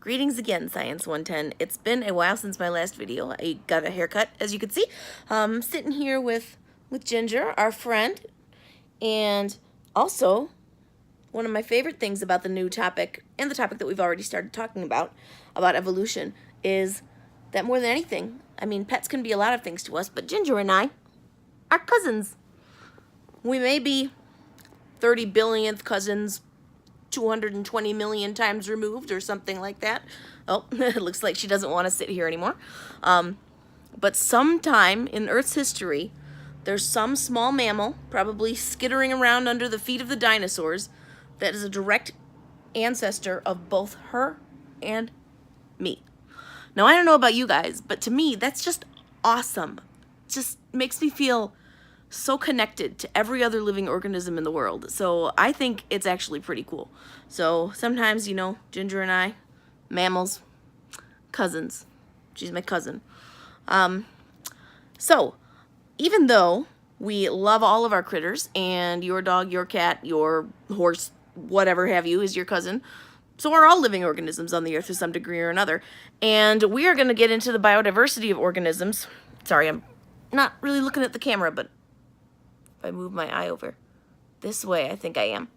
Greetings again, Science 110. It's been a while since my last video. I got a haircut, as you can see. Sitting here with Ginger, our friend, and also one of my favorite things about the new topic, and the topic that we've already started talking about evolution, is that more than anything, I mean, pets can be a lot of things to us, but Ginger and I are cousins. We may be 30 billionth cousins, 220 million times removed or something like that. Oh, it looks like she doesn't want to sit here anymore. But sometime in Earth's history, there's some small mammal, probably skittering around under the feet of the dinosaurs, that is a direct ancestor of both her and me. Now, I don't know about you guys, but to me, that's just awesome. Just makes me feel so connected to every other living organism in the world. So I think it's actually pretty cool. So sometimes, you know, Ginger and I, mammals, cousins. She's my cousin. So even though we love all of our critters, and your dog, your cat, your horse, whatever have you, is your cousin, so are all living organisms on the earth to some degree or another. And we are going to get into the biodiversity of organisms. Sorry, I'm not really looking at the camera, but I move my eye over this way, I think I am.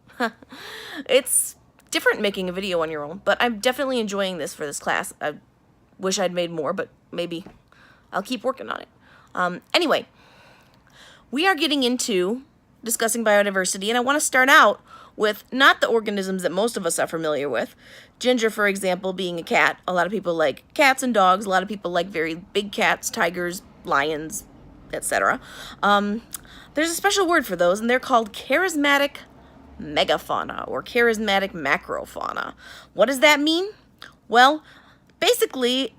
It's different making a video on your own, but I'm definitely enjoying this for this class. I wish I'd made more, but maybe I'll keep working on it. Anyway, we are getting into discussing biodiversity, and I want to start out with not the organisms that most of us are familiar with. Ginger, for example, being a cat. A lot of people like cats and dogs. A lot of people like very big cats, tigers, lions, etc. There's a special word for those, and they're called charismatic megafauna or charismatic macrofauna. What does that mean? Well, basically,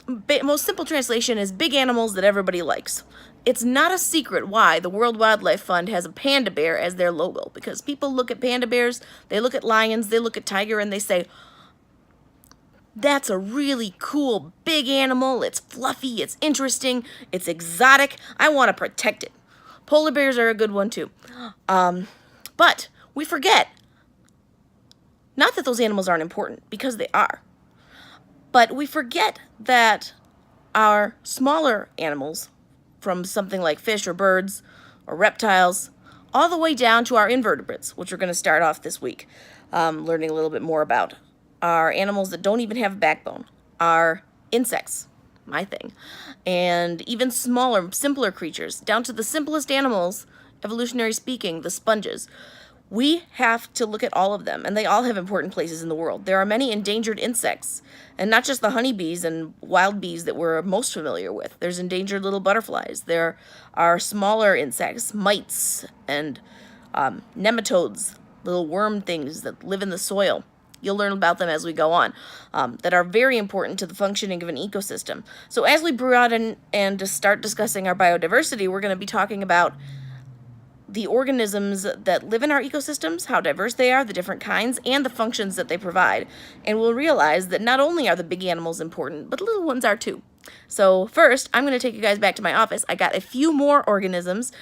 most simple translation is big animals that everybody likes. It's not a secret why the World Wildlife Fund has a panda bear as their logo, because people look at panda bears, they look at lions, they look at tiger, and they say, that's a really cool big animal, it's fluffy, it's interesting, it's exotic, I want to protect it. Polar bears are a good one too. But we forget, not that those animals aren't important, because they are, but we forget that our smaller animals, from something like fish or birds or reptiles, all the way down to our invertebrates, which we're going to start off this week learning a little bit more about, are animals that don't even have a backbone, are insects, my thing, and even smaller, simpler creatures, down to the simplest animals, evolutionary speaking, the sponges. We have to look at all of them, and they all have important places in the world. There are many endangered insects, and not just the honeybees and wild bees that we're most familiar with. There's endangered little butterflies. There are smaller insects, mites, and nematodes, little worm things that live in the soil. You'll learn about them as we go on, that are very important to the functioning of an ecosystem. So as we broaden and to start discussing our biodiversity, we're going to be talking about the organisms that live in our ecosystems, how diverse they are, the different kinds, and the functions that they provide. And we'll realize that not only are the big animals important, but the little ones are too. So first, I'm going to take you guys back to my office. I got a few more organisms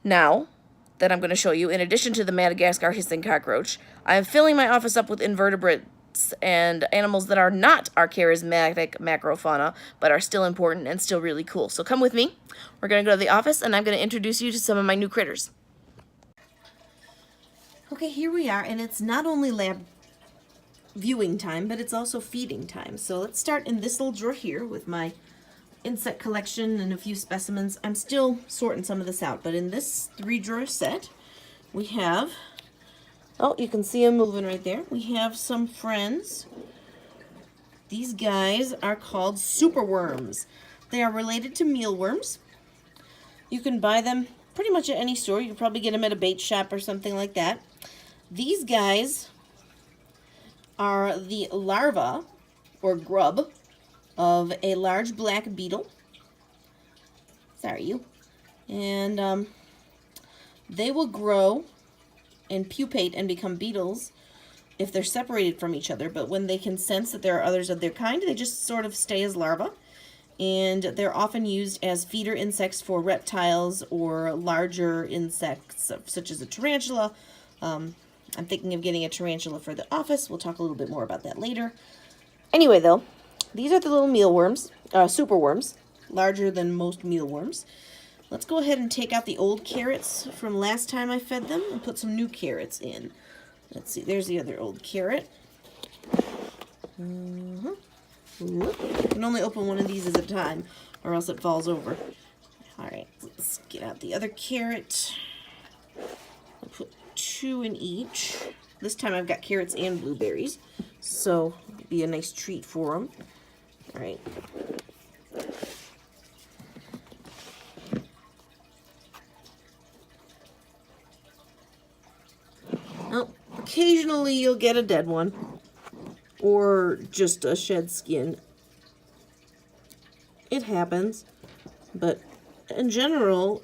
now that I'm going to show you, in addition to the Madagascar hissing cockroach. I'm filling my office up with invertebrates and animals that are not our charismatic macrofauna, but are still important and still really cool. So come with me. We're going to go to the office, and I'm going to introduce you to some of my new critters. Okay, here we are, and it's not only lab viewing time, but it's also feeding time. So let's start in this little drawer here with my insect collection and a few specimens. I'm still sorting some of this out, but in this 3-drawer set, we have, oh, you can see them moving right there. We have some friends. These guys are called superworms. They are related to mealworms. You can buy them pretty much at any store. You can probably get them at a bait shop or something like that. These guys are the larva or grub of a large black beetle. Sorry, you. And they will grow and pupate and become beetles if they're separated from each other, but when they can sense that there are others of their kind, they just sort of stay as larvae. And they're often used as feeder insects for reptiles or larger insects, such as a tarantula. I'm thinking of getting a tarantula for the office. We'll talk a little bit more about that later. Anyway, though, these are the little mealworms, super worms, larger than most mealworms. Let's go ahead and take out the old carrots from last time I fed them and put some new carrots in. Let's see, there's the other old carrot. You can only open one of these at a time or else it falls over. Alright, let's get out the other carrot. I'll put 2 in each. This time I've got carrots and blueberries, so it'll be a nice treat for them. Alright. Well, occasionally you'll get a dead one, or just a shed skin. It happens, but in general,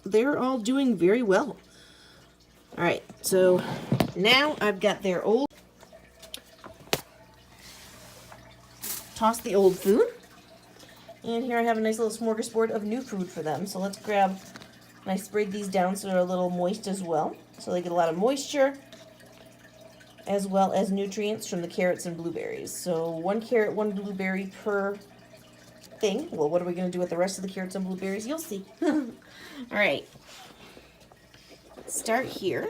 they're all doing very well. Alright, so now I've got their old... Toss the old food. And here I have a nice little smorgasbord of new food for them. So let's grab... And I sprayed these down so they're a little moist as well. So they get a lot of moisture, as well as nutrients from the carrots and blueberries. So 1 carrot, 1 blueberry per thing. Well, what are we going to do with the rest of the carrots and blueberries? You'll see. Alright. Start here.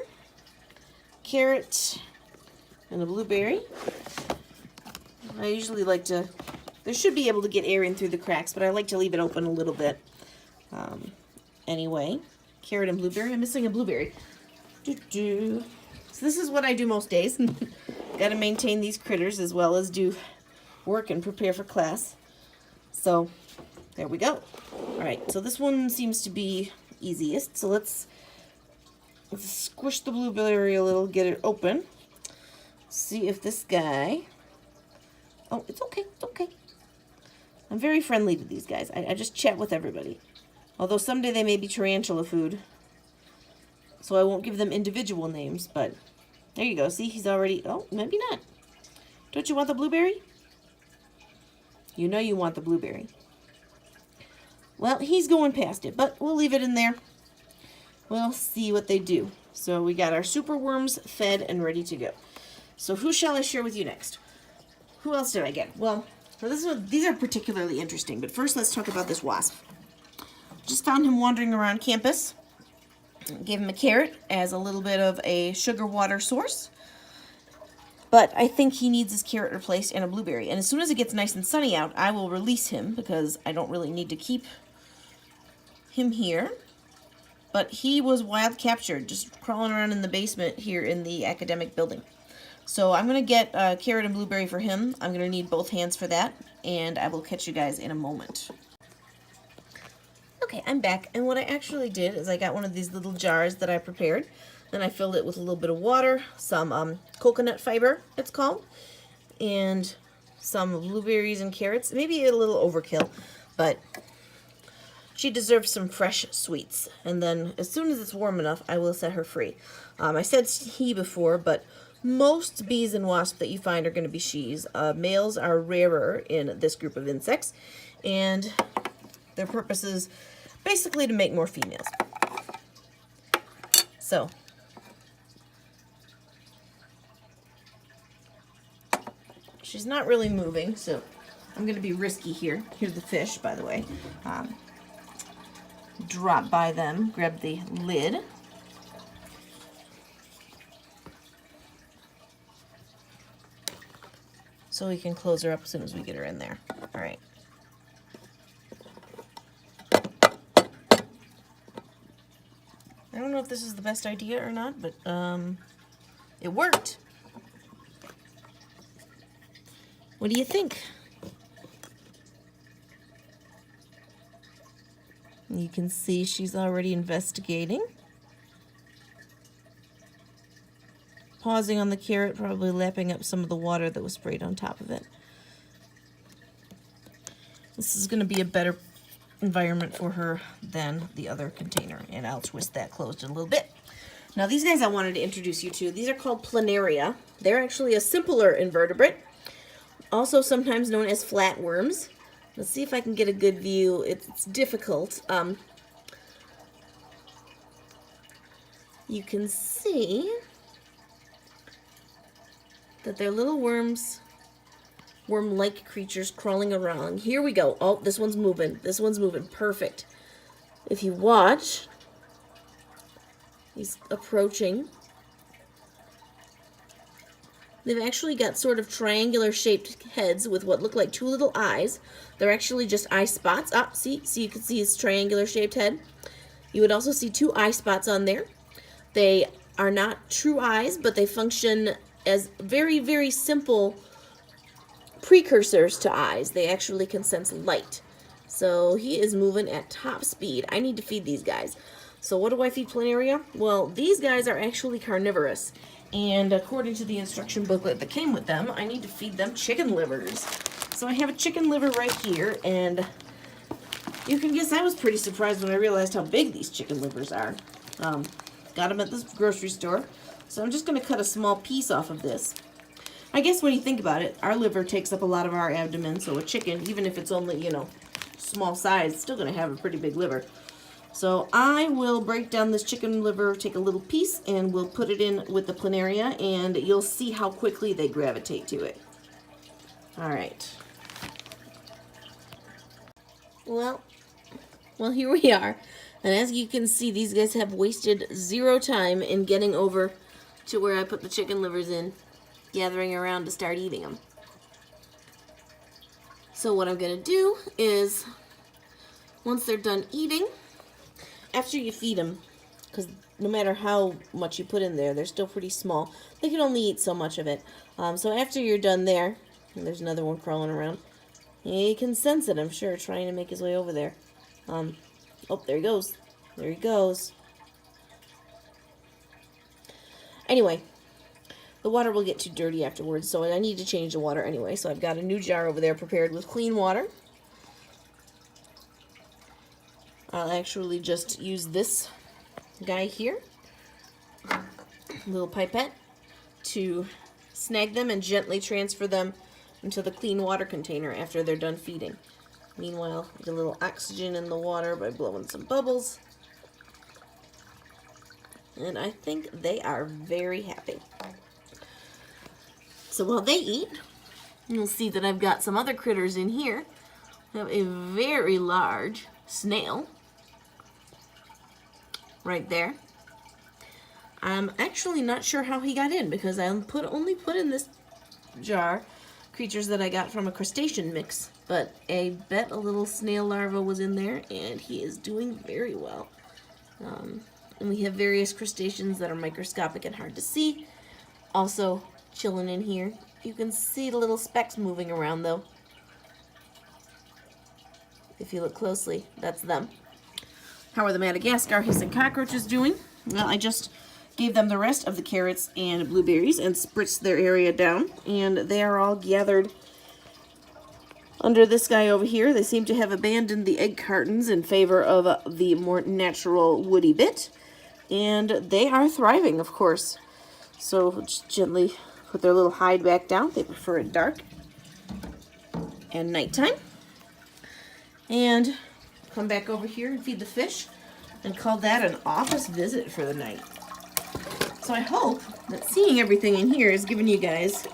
Carrot and a blueberry. I usually like to... They should be able to get air in through the cracks, but I like to leave it open a little bit. Anyway, carrot and blueberry. I'm missing a blueberry. So this is what I do most days. Got to maintain these critters as well as do work and prepare for class. So there we go. Alright, so this one seems to be easiest. So let's squish the blueberry a little, get it open. See if this guy... Oh, it's okay, it's okay. I'm very friendly to these guys. I just chat with everybody. Although someday they may be tarantula food. So I won't give them individual names, but there you go. See, he's already... Oh, maybe not. Don't you want the blueberry? You know you want the blueberry. Well, he's going past it, but we'll leave it in there. We'll see what they do. So we got our super worms fed and ready to go. So who shall I share with you next? Who else did I get? Well, these are particularly interesting, but first let's talk about this wasp. Just found him wandering around campus. Gave him a carrot as a little bit of a sugar water source. But I think he needs his carrot replaced and a blueberry. And as soon as it gets nice and sunny out, I will release him because I don't really need to keep him here. But he was wild captured, just crawling around in the basement here in the academic building. So I'm going to get a carrot and blueberry for him. I'm going to need both hands for that. And I will catch you guys in a moment. Okay, I'm back, and what I actually did is I got one of these little jars that I prepared. Then I filled it with a little bit of water, some coconut fiber, it's called, and some blueberries and carrots. Maybe a little overkill, but she deserves some fresh sweets. And then as soon as it's warm enough, I will set her free. I said he before, but most bees and wasps that you find are going to be she's. Males are rarer in this group of insects, and their purpose is basically to make more females. So, she's not really moving, so I'm going to be risky here. Here's the fish, by the way. Drop by them, grab the lid. So we can close her up as soon as we get her in there. All right. I don't know if this is the best idea or not, but it worked. What do you think? You can see she's already investigating. Pausing on the carrot, probably lapping up some of the water that was sprayed on top of it. This is going to be a better environment for her than the other container, and I'll twist that closed in a little bit. Now these guys I wanted to introduce you to, these are called planaria. They're actually a simpler invertebrate, also sometimes known as flatworms. Let's see if I can get a good view. It's difficult. You can see that they're little worms tapeworm-like creatures crawling around. Here we go. Oh, this one's moving. This one's moving. Perfect. If you watch, he's approaching. They've actually got sort of triangular-shaped heads with what look like two little eyes. They're actually just eye spots. Ah, see, you can see his triangular-shaped head. You would also see two eye spots on there. They are not true eyes, but they function as very, very simple precursors to eyes. They actually can sense light. So he is moving at top speed. I need to feed these guys. So what do I feed planaria? Well, these guys are actually carnivorous. And according to the instruction booklet that came with them, I need to feed them chicken livers. So I have a chicken liver right here, and you can guess I was pretty surprised when I realized how big these chicken livers are. Got them at the grocery store. So I'm just going to cut a small piece off of this. I guess when you think about it, our liver takes up a lot of our abdomen, so a chicken, even if it's only, you know, small size, it's still going to have a pretty big liver. So I will break down this chicken liver, take a little piece, and we'll put it in with the planaria, and you'll see how quickly they gravitate to it. All right. Well, here we are. And as you can see, these guys have wasted zero time in getting over to where I put the chicken livers in, gathering around to start eating them. So what I'm going to do is, once they're done eating, after you feed them, because no matter how much you put in there, they're still pretty small. They can only eat so much of it. So after you're done there, and there's another one crawling around, he can sense it, I'm sure, trying to make his way over there. Oh, there he goes. There he goes. Anyway, the water will get too dirty afterwards, so I need to change the water anyway. So I've got a new jar over there prepared with clean water. I'll actually just use this guy here, little pipette, to snag them and gently transfer them into the clean water container after they're done feeding. Meanwhile, get a little oxygen in the water by blowing some bubbles. And I think they are very happy. So while they eat, you'll see that I've got some other critters in here. I have a very large snail right there. I'm actually not sure how he got in because I only put in this jar creatures that I got from a crustacean mix, but I bet a little snail larva was in there, and he is doing very well. And we have various crustaceans that are microscopic and hard to see, also chilling in here. You can see the little specks moving around, though. If you look closely, that's them. How are the Madagascar hissing cockroaches doing? Well, I just gave them the rest of the carrots and blueberries and spritzed their area down, and they are all gathered under this guy over here. They seem to have abandoned the egg cartons in favor of the more natural woody bit, and they are thriving, of course. So just gently put their little hide back down. They prefer it dark and nighttime. And come back over here and feed the fish and call that an office visit for the night. So I hope that seeing everything in here is giving you guys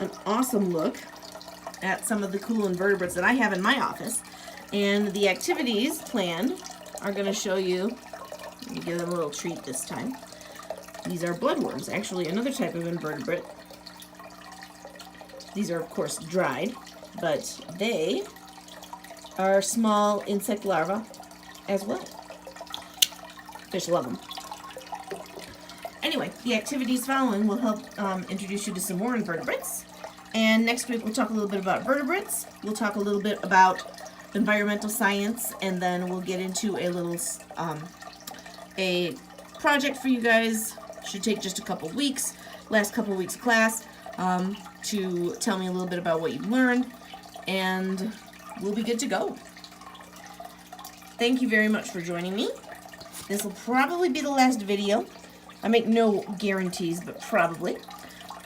an awesome look at some of the cool invertebrates that I have in my office. And the activities planned are going to show you, let me give them a little treat this time. These are bloodworms, actually another type of invertebrate. These are, of course, dried, but they are small insect larvae as well. Fish love them. Anyway, the activities following will help introduce you to some more invertebrates. And next week we'll talk a little bit about vertebrates. We'll talk a little bit about environmental science, and then we'll get into a little a project for you guys. Should take just a couple weeks, last couple weeks of class, to tell me a little bit about what you've learned, and we'll be good to go. Thank you very much for joining me. This will probably be the last video. I make no guarantees, but probably.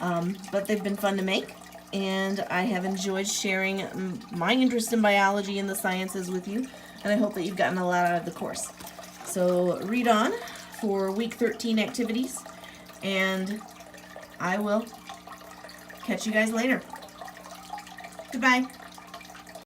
But they've been fun to make, and I have enjoyed sharing my interest in biology and the sciences with you, and I hope that you've gotten a lot out of the course. So read on for week 13 activities, and I will catch you guys later. Goodbye.